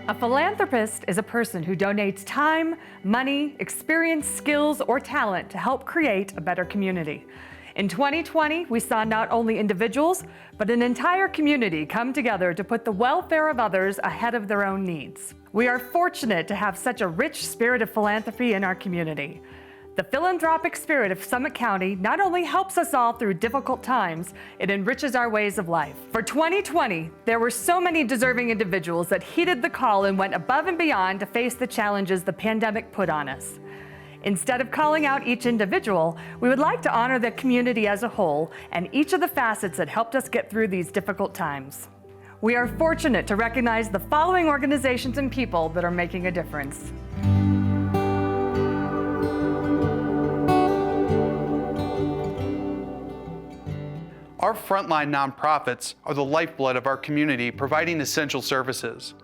A philanthropist is a person who donates time, money, experience, skills, or talent to help create a better community. In 2020, we saw not only individuals, but an entire community come together to put the welfare of others ahead of their own needs. We are fortunate to have such a rich spirit of philanthropy in our community. The philanthropic spirit of Summit County not only helps us all through difficult times, it enriches our ways of life. For 2020, there were so many deserving individuals that heeded the call and went above and beyond to face the challenges the pandemic put on us. Instead of calling out each individual, we would like to honor the community as a whole and each of the facets that helped us get through these difficult times. We are fortunate to recognize the following organizations and people that are making a difference. Our frontline nonprofits are the lifeblood of our community, providing essential services.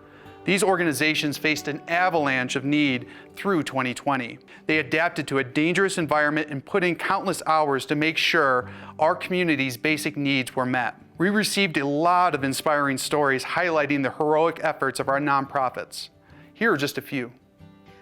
These organizations faced an avalanche of need through 2020. They adapted to a dangerous environment and put in countless hours to make sure our community's basic needs were met. We received a lot of inspiring stories highlighting the heroic efforts of our nonprofits. Here are just a few.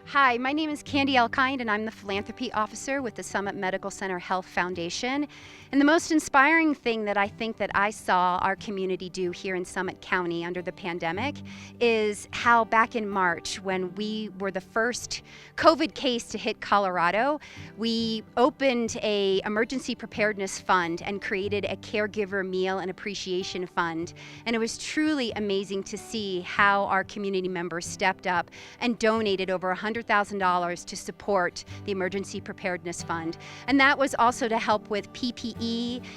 Hi, my name is Candy Elkind, and I'm the Philanthropy Officer with the Summit Medical Center Health Foundation. And the most inspiring thing that I think that I saw our community do here in Summit County under the pandemic is how back in March, when we were the first COVID case to hit Colorado, we opened a emergency preparedness fund and created a caregiver meal and appreciation fund. And it was truly amazing to see how our community members stepped up and donated over $100,000 to support the Emergency Preparedness Fund. And that was also to help with PPE,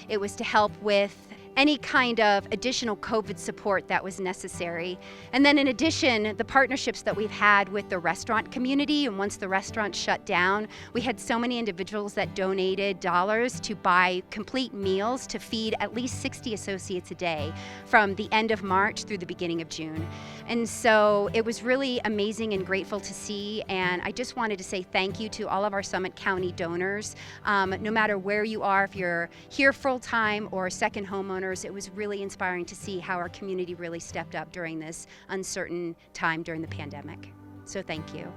it was to help with any kind of additional COVID support that was necessary. And then in addition, the partnerships that we've had with the restaurant community, and once the restaurant shut down, we had so many individuals that donated dollars to buy complete meals to feed at least 60 associates a day from the end of March through the beginning of June. And so it was really amazing and grateful to see, and I just wanted to say thank you to all of our Summit County donors. No matter where you are, if you're here full-time or a second homeowner, it was really inspiring to see how our community really stepped up during this uncertain time during the pandemic. So thank you.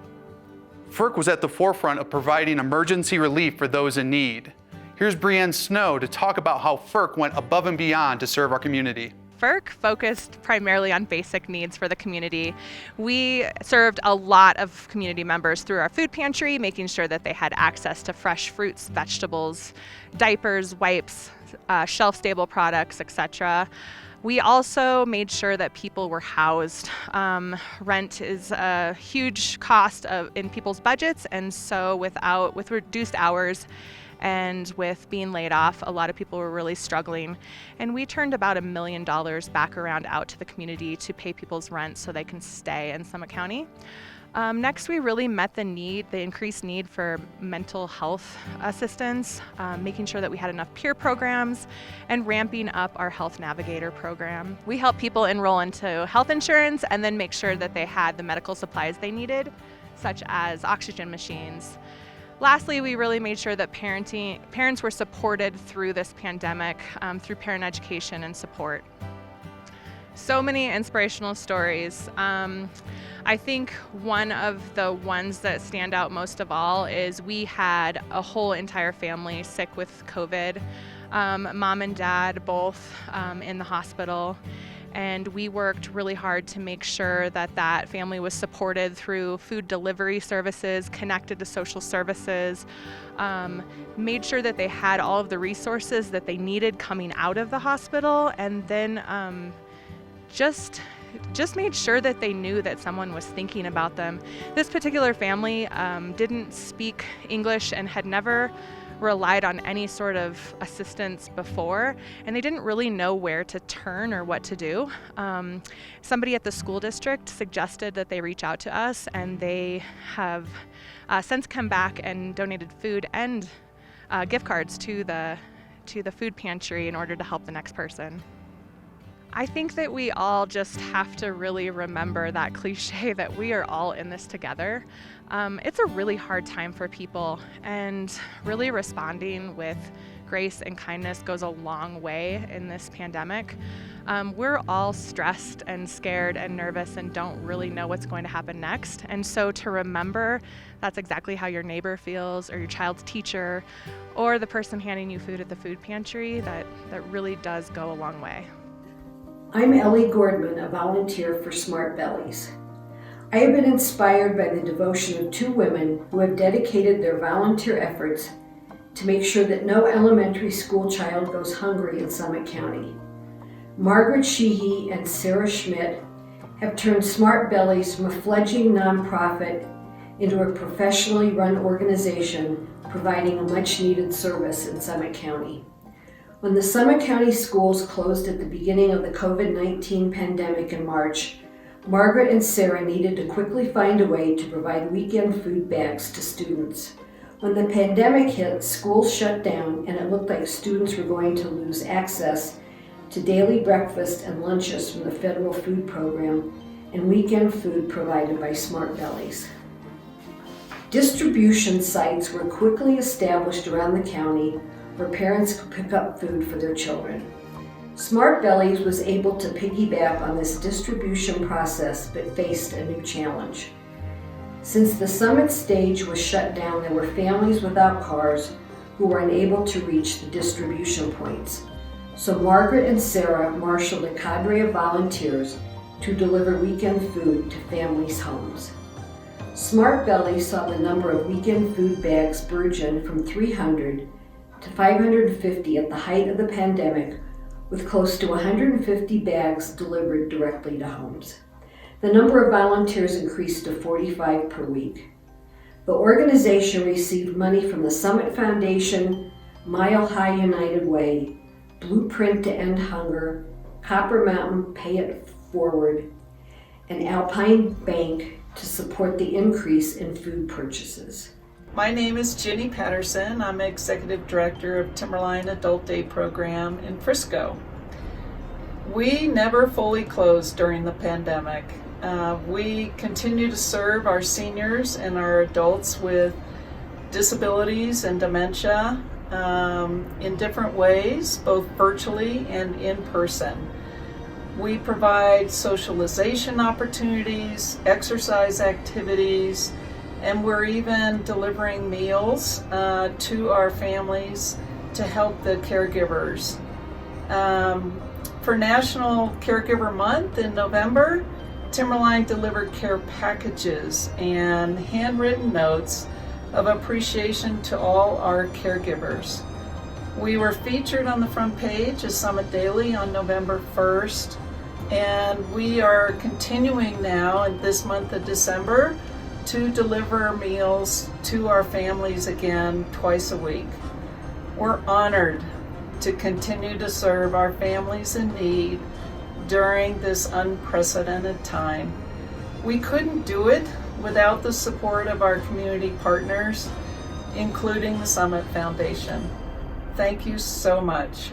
FERC was at the forefront of providing emergency relief for those in need. Here's Brienne Snow to talk about how FERC went above and beyond to serve our community. FERC focused primarily on basic needs for the community. We served a lot of community members through our food pantry, making sure that they had access to fresh fruits, vegetables, diapers, wipes, shelf-stable products, etc. We also made sure that people were housed. Rent is a huge cost in people's budgets, and so with reduced hours and with being laid off, a lot of people were really struggling. And we turned about $1 million back around out to the community to pay people's rent so they can stay in Summit County. Next, we really met the increased need for mental health assistance, making sure that we had enough peer programs, and ramping up our Health Navigator program. We help people enroll into health insurance and then make sure that they had the medical supplies they needed, such as oxygen machines. Lastly, we really made sure that parents were supported through this pandemic through parent education and support. So many inspirational stories. I think one of the ones that stand out most of all is we had a whole entire family sick with COVID. Mom and dad both in the hospital. And we worked really hard to make sure that that family was supported through food delivery services, connected to social services, made sure that they had all of the resources that they needed coming out of the hospital, and then just made sure that they knew that someone was thinking about them. This particular family didn't speak English and had never relied on any sort of assistance before, and they didn't really know where to turn or what to do. Somebody at the school district suggested that they reach out to us, and they have since come back and donated food and gift cards to the food pantry in order to help the next person. I think that we all just have to really remember that cliche that we are all in this together. It's a really hard time for people, and really responding with grace and kindness goes a long way in this pandemic. We're all stressed and scared and nervous and don't really know what's going to happen next. And so to remember that's exactly how your neighbor feels, or your child's teacher, or the person handing you food at the food pantry, that really does go a long way. I'm Ellie Gordman, a volunteer for Smart Bellies. I have been inspired by the devotion of two women who have dedicated their volunteer efforts to make sure that no elementary school child goes hungry in Summit County. Margaret Sheehy and Sarah Schmidt have turned Smart Bellies from a fledgling nonprofit into a professionally run organization providing a much-needed service in Summit County. When the Summit County schools closed at the beginning of the COVID-19 pandemic in March, Margaret and Sarah needed to quickly find a way to provide weekend food bags to students. When the pandemic hit, schools shut down and it looked like students were going to lose access to daily breakfast and lunches from the federal food program and weekend food provided by Smart Bellies. Distribution sites were quickly established around the county where parents could pick up food for their children. Smart Bellies was able to piggyback on this distribution process but faced a new challenge. Since the Summit stage was shut down, there were families without cars who were unable to reach the distribution points. So Margaret and Sarah marshaled a cadre of volunteers to deliver weekend food to families' homes. Smart Bellies saw the number of weekend food bags burgeon from 300 to 550 at the height of the pandemic, with close to 150 bags delivered directly to homes. The number of volunteers increased to 45 per week. The organization received money from the Summit Foundation, Mile High United Way, Blueprint to End Hunger, Copper Mountain Pay It Forward, and Alpine Bank to support the increase in food purchases. My name is Jenny Patterson. I'm Executive Director of Timberline Adult Day Program in Frisco. We never fully closed during the pandemic. We continue to serve our seniors and our adults with disabilities and dementia in different ways, both virtually and in person. We provide socialization opportunities, exercise activities, and we're even delivering meals to our families to help the caregivers. For National Caregiver Month in November, Timberline delivered care packages and handwritten notes of appreciation to all our caregivers. We were featured on the front page of Summit Daily on November 1st, and we are continuing now in this month of December to deliver meals to our families again twice a week. We're honored to continue to serve our families in need during this unprecedented time. We couldn't do it without the support of our community partners, including the Summit Foundation. Thank you so much.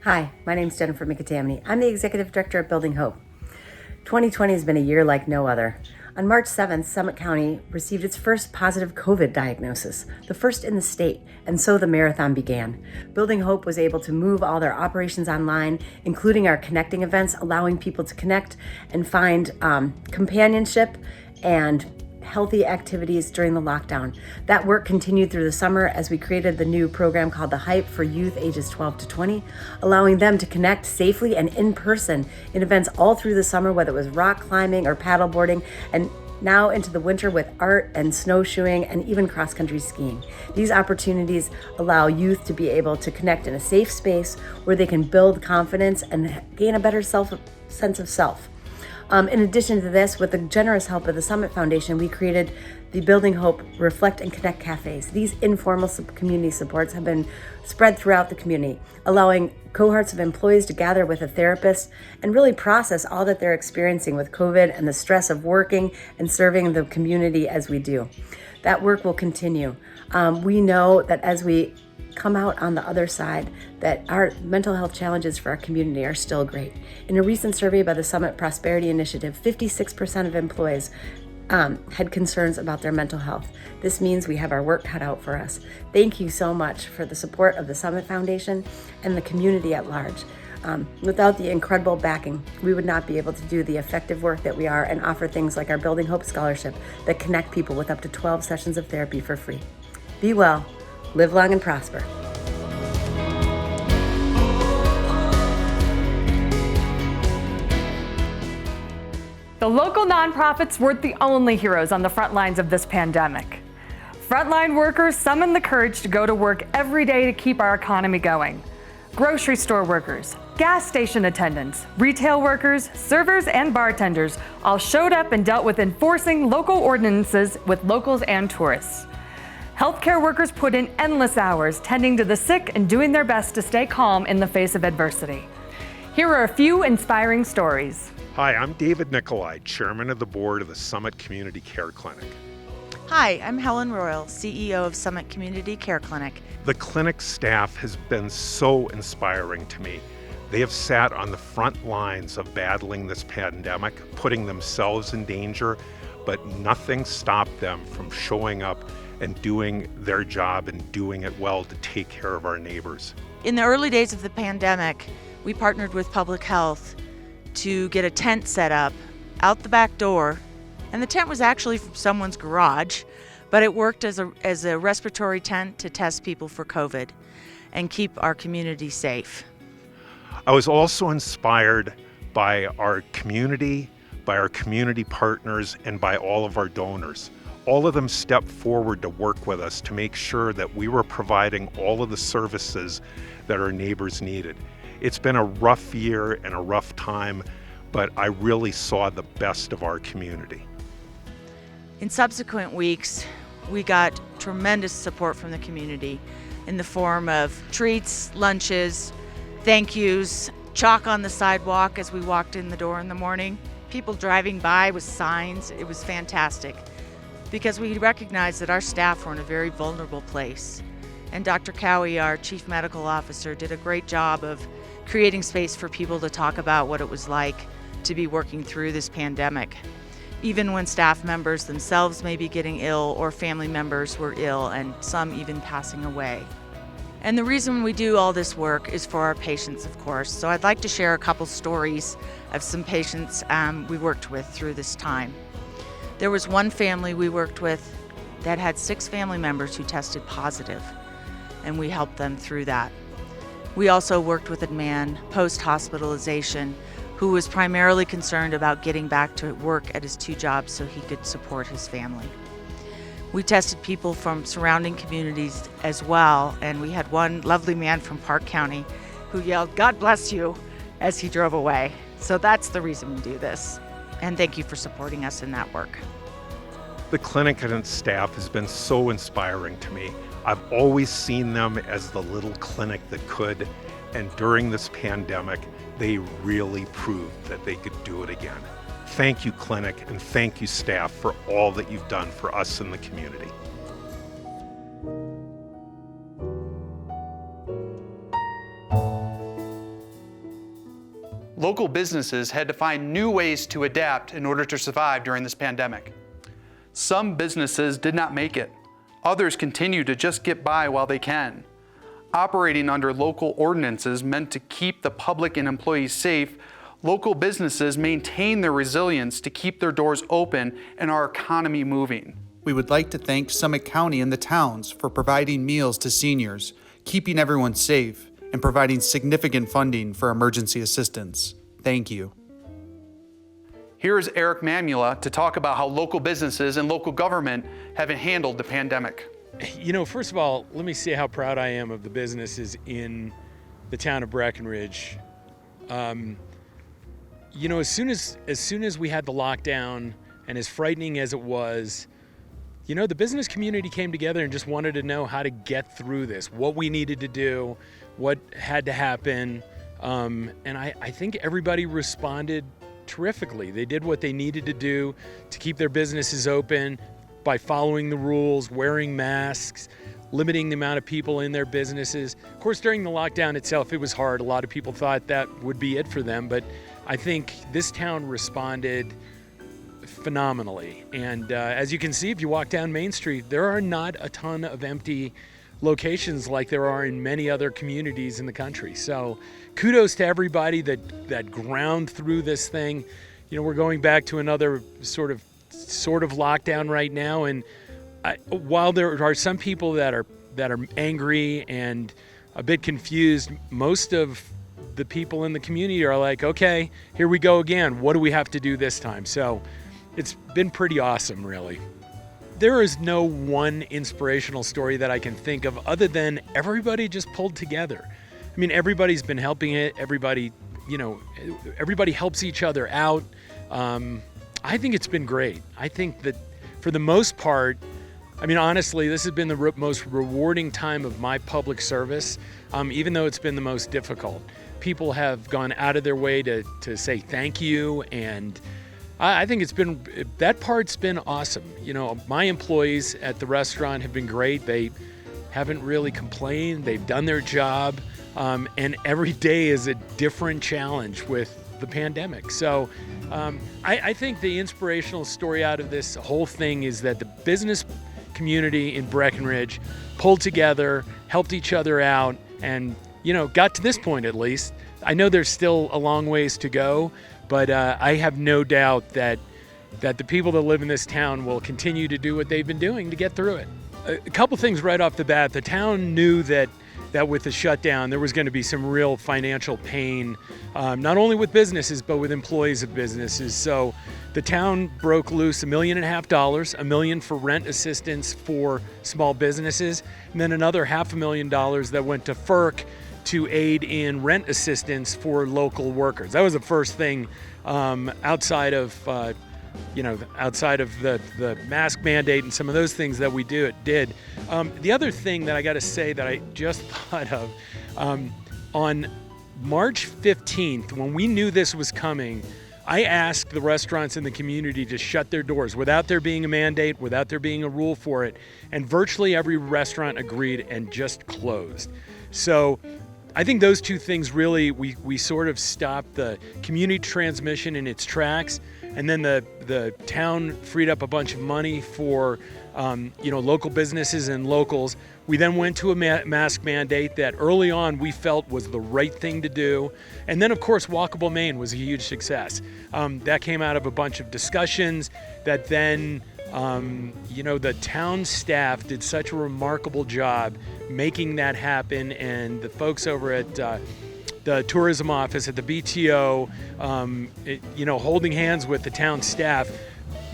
Hi, my name is Jennifer McAtamney. I'm the Executive Director at Building Hope. 2020 has been a year like no other. On March 7th, Summit County received its first positive COVID diagnosis, the first in the state, and so the marathon began. Building Hope was able to move all their operations online, including our connecting events, allowing people to connect and find companionship and healthy activities during the lockdown. That work continued through the summer as we created the new program called The Hype for youth ages 12 to 20, allowing them to connect safely and in person in events all through the summer, whether it was rock climbing or paddleboarding, and now into the winter with art and snowshoeing and even cross-country skiing. These opportunities allow youth to be able to connect in a safe space where they can build confidence and gain a better sense of self. In addition to this, with the generous help of the Summit Foundation, we created the Building Hope Reflect and Connect Cafes. These informal community supports have been spread throughout the community, allowing cohorts of employees to gather with a therapist and really process all that they're experiencing with COVID and the stress of working and serving the community as we do. That work will continue. We know that as we come out on the other side, that our mental health challenges for our community are still great. In a recent survey by the Summit Prosperity Initiative, 56% of employees had concerns about their mental health. This means we have our work cut out for us. Thank you so much for the support of the Summit Foundation and the community at large. Without the incredible backing, we would not be able to do the effective work that we are and offer things like our Building Hope Scholarship that connect people with up to 12 sessions of therapy for free. Be well, live long, and prosper. The local nonprofits weren't the only heroes on the front lines of this pandemic. Frontline workers summoned the courage to go to work every day to keep our economy going. Grocery store workers, gas station attendants, retail workers, servers, and bartenders all showed up and dealt with enforcing local ordinances with locals and tourists. Healthcare workers put in endless hours tending to the sick and doing their best to stay calm in the face of adversity. Here are a few inspiring stories. Hi, I'm David Nicolai, Chairman of the Board of the Summit Community Care Clinic. Hi, I'm Helen Royal, CEO of Summit Community Care Clinic. The clinic staff has been so inspiring to me. They have sat on the front lines of battling this pandemic, putting themselves in danger, but nothing stopped them from showing up and doing their job and doing it well to take care of our neighbors. In the early days of the pandemic, we partnered with public health to get a tent set up out the back door. And the tent was actually from someone's garage, but it worked as a respiratory tent to test people for COVID and keep our community safe. I was also inspired by our community partners, and by all of our donors. All of them stepped forward to work with us to make sure that we were providing all of the services that our neighbors needed. It's been a rough year and a rough time, but I really saw the best of our community. In subsequent weeks, we got tremendous support from the community in the form of treats, lunches, thank yous, chalk on the sidewalk as we walked in the door in the morning, people driving by with signs. It was fantastic because we recognized that our staff were in a very vulnerable place. And Dr. Cowie, our Chief Medical Officer, did a great job of creating space for people to talk about what it was like to be working through this pandemic, even when staff members themselves may be getting ill or family members were ill and some even passing away. And the reason we do all this work is for our patients, of course. So I'd like to share a couple stories of some patients we worked with through this time. There was one family we worked with that had 6 family members who tested positive, and we helped them through that. We also worked with a man post-hospitalization who was primarily concerned about getting back to work at his 2 jobs so he could support his family. We tested people from surrounding communities as well, and we had one lovely man from Park County who yelled, "God bless you," as he drove away. So that's the reason we do this. And thank you for supporting us in that work. The clinic and its staff has been so inspiring to me. I've always seen them as the little clinic that could, and during this pandemic, they really proved that they could do it again. Thank you, clinic, and thank you, staff, for all that you've done for us in the community. Local businesses had to find new ways to adapt in order to survive during this pandemic. Some businesses did not make it. Others continue to just get by while they can. Operating under local ordinances meant to keep the public and employees safe. Local businesses maintain their resilience to keep their doors open and our economy moving. We would like to thank Summit County and the towns for providing meals to seniors, keeping everyone safe, and providing significant funding for emergency assistance. Thank you. Here is Eric Mamula to talk about how local businesses and local government have handled the pandemic. You know, first of all, let me say how proud I am of the businesses in the town of Breckenridge. You know, as soon as we had the lockdown, and as frightening as it was, you know, the business community came together and just wanted to know how to get through this, what we needed to do, what had to happen. And I think everybody responded terrifically. They did what they needed to do to keep their businesses open by following the rules, wearing masks, limiting the amount of people in their businesses. Of course, during the lockdown itself, it was hard. A lot of people thought that would be it for them, but I think this town responded phenomenally. And as you can see, if you walk down Main Street, there are not a ton of empty locations like there are in many other communities in the country. So kudos to everybody that ground through this thing. You know, we're going back to another sort of lockdown right now, and while there are some people that are angry and a bit confused, most of the people in the community are like, okay, here we go again. What do we have to do this time? So it's been pretty awesome, really. There is no one inspirational story that I can think of other than everybody just pulled together. I mean, everybody's been helping it. Everybody helps each other out. I think it's been great. I think that for the most part, I mean, honestly, this has been the most rewarding time of my public service, even though it's been the most difficult. People have gone out of their way to say thank you, and I think that part's been awesome. You know, my employees at the restaurant have been great. They haven't really complained. They've done their job, and every day is a different challenge with the pandemic. So I think the inspirational story out of this whole thing is that the business community in Breckenridge pulled together, helped each other out, and got to this point at least. I know there's still a long ways to go, but I have no doubt that the people that live in this town will continue to do what they've been doing to get through it. A couple things right off the bat. The town knew that with the shutdown, there was going to be some real financial pain, not only with businesses, but with employees of businesses. So the town broke loose $1.5 million, $1 million for rent assistance for small businesses, and then another $500,000 that went to FERC to aid in rent assistance for local workers. That was the first thing outside of the mask mandate and some of those things that we did. The other thing that I got to say that I just thought of, on March 15th, when we knew this was coming, I asked the restaurants in the community to shut their doors without there being a mandate, without there being a rule for it, and virtually every restaurant agreed and just closed. So I think those two things really, we sort of stopped the community transmission in its tracks, and then the town freed up a bunch of money for local businesses and locals. We then went to a mask mandate that early on we felt was the right thing to do. And then, of course, Walkable Maine was a huge success. That came out of a bunch of discussions that then, the town staff did such a remarkable job making that happen. And the folks over at the tourism office at the BTO, holding hands with the town staff,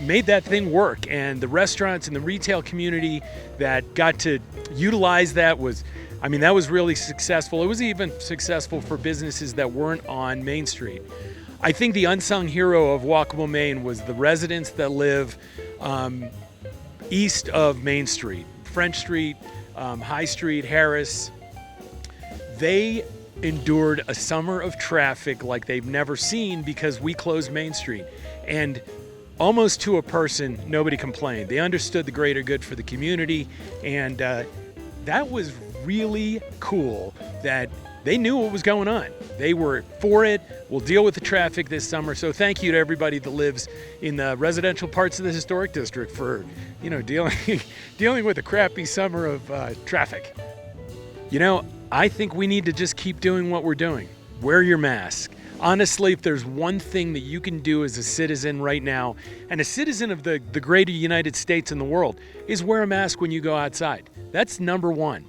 made that thing work. And the restaurants and the retail community that got to utilize that was really successful. It was even successful for businesses that weren't on Main Street. I think the unsung hero of Walkable Maine was the residents that live east of Main Street, French Street, High Street, Harris. They endured a summer of traffic like they've never seen because we closed Main Street. And almost to a person, nobody complained. They understood the greater good for the community, and that was really cool that they knew what was going on. They were for it. We'll deal with the traffic this summer. So thank you to everybody that lives in the residential parts of the historic district for, dealing with a crappy summer of traffic. I think we need to just keep doing what we're doing. Wear your mask. Honestly, if there's one thing that you can do as a citizen right now, and a citizen of the greater United States and the world, is wear a mask when you go outside. That's number one.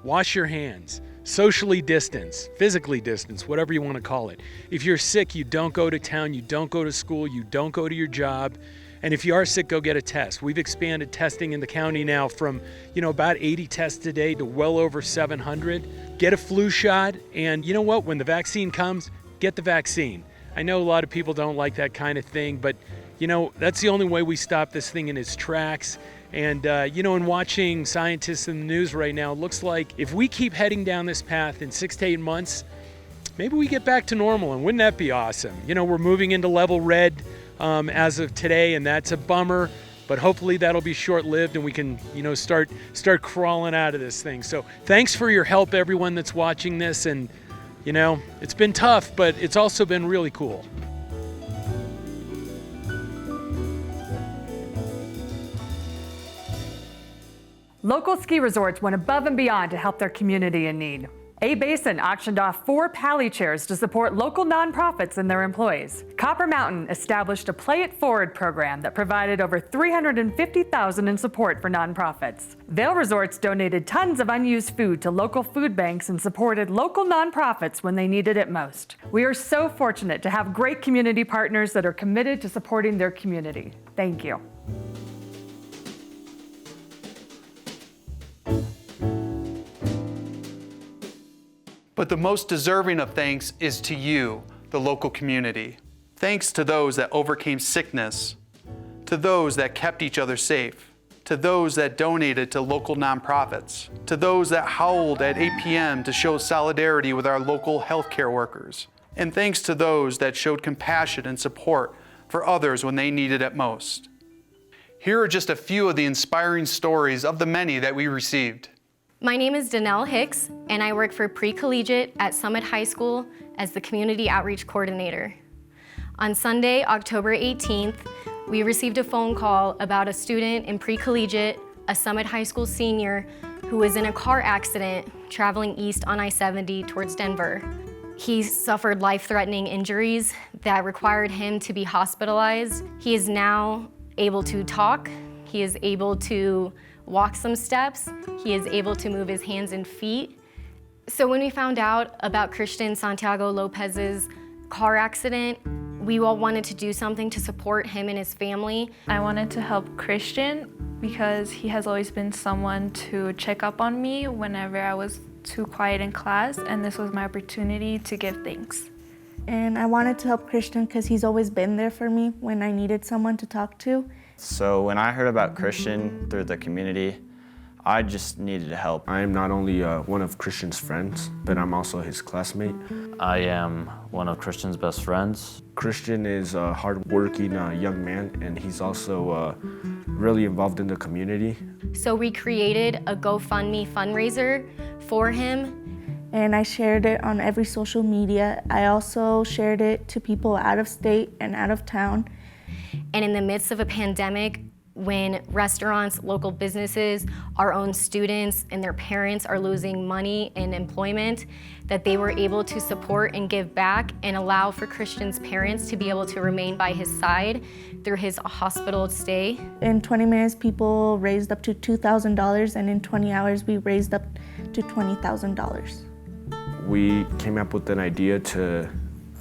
Wash your hands. Socially distance, physically distance, whatever you want to call it. If you're sick, you don't go to town, you don't go to school, you don't go to your job. And if you are sick, go get a test. We've expanded testing in the county now from, about 80 tests a day to well over 700. Get a flu shot, and you know what? When the vaccine comes, get the vaccine. I know a lot of people don't like that kind of thing, but that's the only way we stop this thing in its tracks. And in watching scientists in the news right now, it looks like if we keep heading down this path in 6 to 8 months, maybe we get back to normal. And wouldn't that be awesome? We're moving into level red as of today, and that's a bummer. But hopefully that'll be short-lived, and we can, start crawling out of this thing. So thanks for your help, everyone that's watching this. And it's been tough, but it's also been really cool. Local ski resorts went above and beyond to help their community in need. A-Basin auctioned off 4 Pally chairs to support local nonprofits and their employees. Copper Mountain established a Play It Forward program that provided over $350,000 in support for nonprofits. Vail Resorts donated tons of unused food to local food banks and supported local nonprofits when they needed it most. We are so fortunate to have great community partners that are committed to supporting their community. Thank you. But the most deserving of thanks is to you, the local community. Thanks to those that overcame sickness, to those that kept each other safe, to those that donated to local nonprofits, to those that howled at 8 p.m. to show solidarity with our local healthcare workers, and thanks to those that showed compassion and support for others when they needed it most. Here are just a few of the inspiring stories of the many that we received. My name is Danelle Hicks, and I work for Pre-Collegiate at Summit High School as the Community Outreach Coordinator. On Sunday, October 18th, we received a phone call about a student in Pre-Collegiate, a Summit High School senior, who was in a car accident traveling east on I-70 towards Denver. He suffered life-threatening injuries that required him to be hospitalized. He is now able to talk. He is able to walk some steps. He is able to move his hands and feet. So when we found out about Christian Santiago Lopez's car accident, we all wanted to do something to support him and his family. I wanted to help Christian because he has always been someone to check up on me whenever I was too quiet in class, and this was my opportunity to give thanks. And I wanted to help Christian because he's always been there for me when I needed someone to talk to. So when I heard about Christian through the community, I just needed help. I am not only one of Christian's friends, but I'm also his classmate. I am one of Christian's best friends. Christian is a hardworking young man, and he's also really involved in the community. So we created a GoFundMe fundraiser for him. And I shared it on every social media. I also shared it to people out of state and out of town. And in the midst of a pandemic, when restaurants, local businesses, our own students and their parents are losing money and employment, that they were able to support and give back and allow for Christian's parents to be able to remain by his side through his hospital stay. In 20 minutes, people raised up to $2,000, and in 20 hours, we raised up to $20,000. We came up with an idea to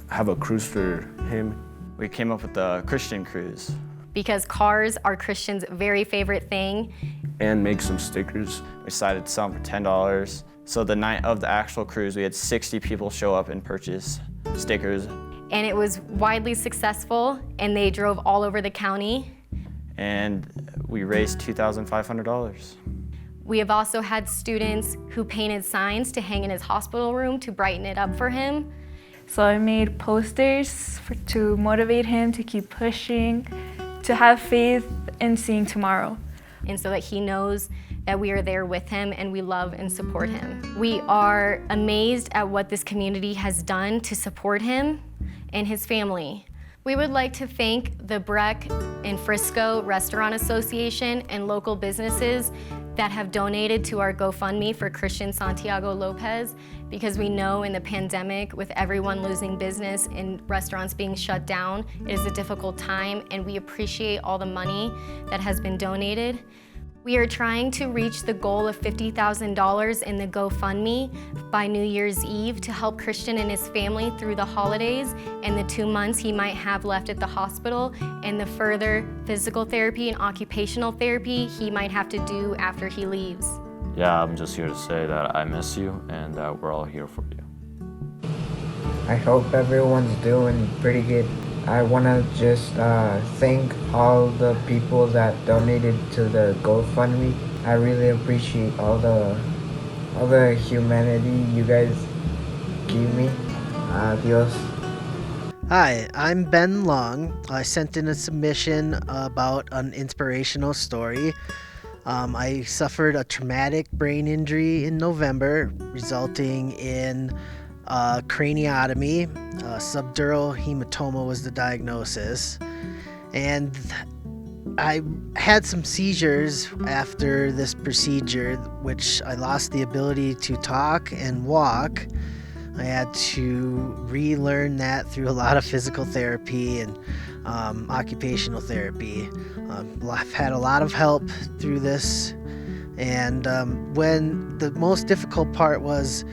have a cruise for him. We came up with the Christian cruise. Because cars are Christian's very favorite thing. And make some stickers. We decided to sell them for $10. So the night of the actual cruise, we had 60 people show up and purchase stickers. And it was widely successful, and they drove all over the county. And we raised $2,500. We have also had students who painted signs to hang in his hospital room to brighten it up for him. So I made posters to motivate him to keep pushing, to have faith in seeing tomorrow. And so that he knows that we are there with him and we love and support him. We are amazed at what this community has done to support him and his family. We would like to thank the Breck and Frisco Restaurant Association and local businesses that have donated to our GoFundMe for Christian Santiago Lopez, because we know in the pandemic, with everyone losing business and restaurants being shut down, it is a difficult time, and we appreciate all the money that has been donated. We are trying to reach the goal of $50,000 in the GoFundMe by New Year's Eve to help Christian and his family through the holidays and the 2 months he might have left at the hospital, and the further physical therapy and occupational therapy he might have to do after he leaves. Yeah, I'm just here to say that I miss you and that we're all here for you. I hope everyone's doing pretty good. I want to just thank all the people that donated to the GoFundMe. I really appreciate all the humanity you guys give me. Adios. Hi, I'm Ben Long. I sent in a submission about an inspirational story. I suffered a traumatic brain injury in November, resulting in craniotomy. Subdural hematoma was the diagnosis. And I had some seizures after this procedure, which I lost the ability to talk and walk. I had to relearn that through a lot of physical therapy and occupational therapy. I've had a lot of help through this, and when the most difficult part was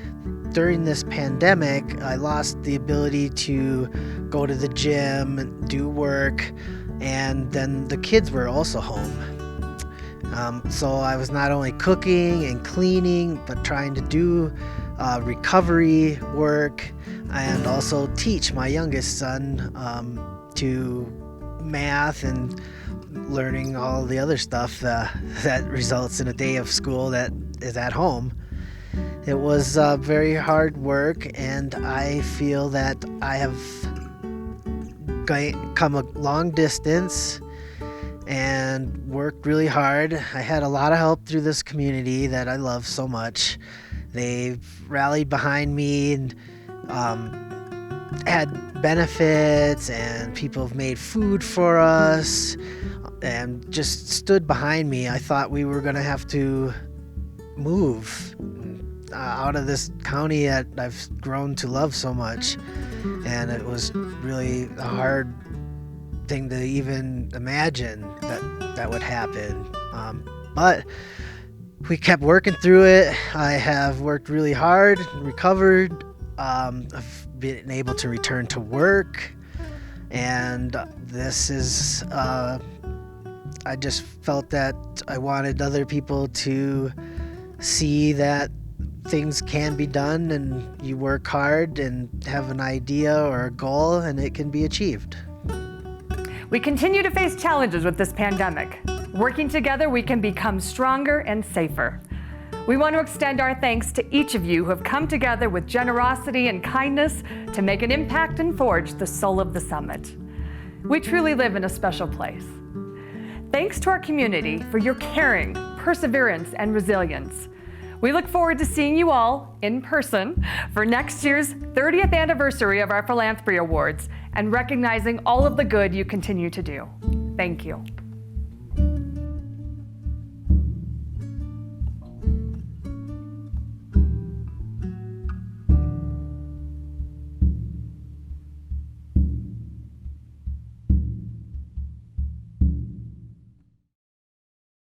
during this pandemic, I lost the ability to go to the gym and do work, and then the kids were also home. So I was not only cooking and cleaning, but trying to do recovery work and also teach my youngest son to math and learning all the other stuff that results in a day of school that is at home. It was very hard work, and I feel that I have come a long distance and worked really hard. I had a lot of help through this community that I love so much. They've rallied behind me and had benefits, and people have made food for us and just stood behind me. I thought we were going to have to move out of this county that I've grown to love so much, and it was really a hard thing to even imagine that would happen. But we kept working through it. I have worked really hard, recovered. I've been able to return to work, and this is, I just felt that I wanted other people to see that things can be done, and you work hard and have an idea or a goal, and it can be achieved. We continue to face challenges with this pandemic. Working together, we can become stronger and safer. We want to extend our thanks to each of you who have come together with generosity and kindness to make an impact and forge the soul of the summit. We truly live in a special place. Thanks to our community for your caring, perseverance, and resilience. We look forward to seeing you all in person for next year's 30th anniversary of our Philanthropy Awards and recognizing all of the good you continue to do. Thank you.